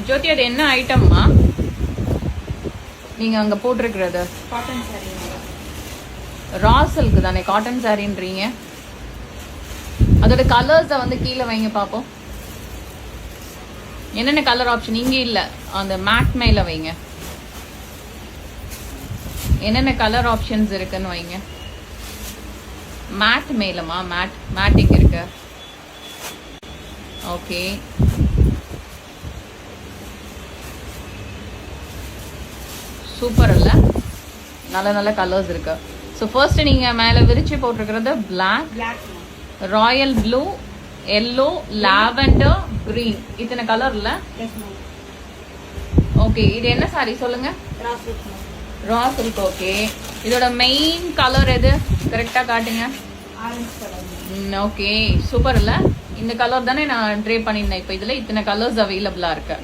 ஜோதி அது என்ன ஐட்டம்மா நீங்க அங்க போட்டிருக்கிறது? Cotton sorry. ரா சில்க் தானே காட்டன் சாரின்றீங்க? அதோட கலர்ஸை வந்து கீழே வைங்க பாப்போம். என்னென்ன கலர் ஆப்ஷன் இங்க இல்ல, அந்த மேட் மேல வைங்க. என்னென்ன கலர் ஆப்ஷன்ஸ் இருக்குன்னு வைங்க. மேட் மேலமா? மேட்டிங் இருக்கு. ஓகே, சூப்பர் இல்ல? நல்ல நல்ல கலர்ஸ் இருக்கு. ஸோ ஃபர்ஸ்ட் நீங்க மேல விரிச்சு போட்டிருக்கிறது black, royal blue, yellow, lavender, green. இத்தனை கலர் இல்ல? ஓகே, இது என்ன சாரி சொல்லுங்க? Raw silk. ஓகே, இதோட மெயின் கலர் எது கரெக்டா காட்டுங்க. ஓகே, சூப்பர் இல்ல? இந்த கலர் தானே நான் ட்ரே பண்ணிருந்தேன். இப்போ இதுல இத்தனை கலர்ஸ் அவைலபிளா இருக்கு.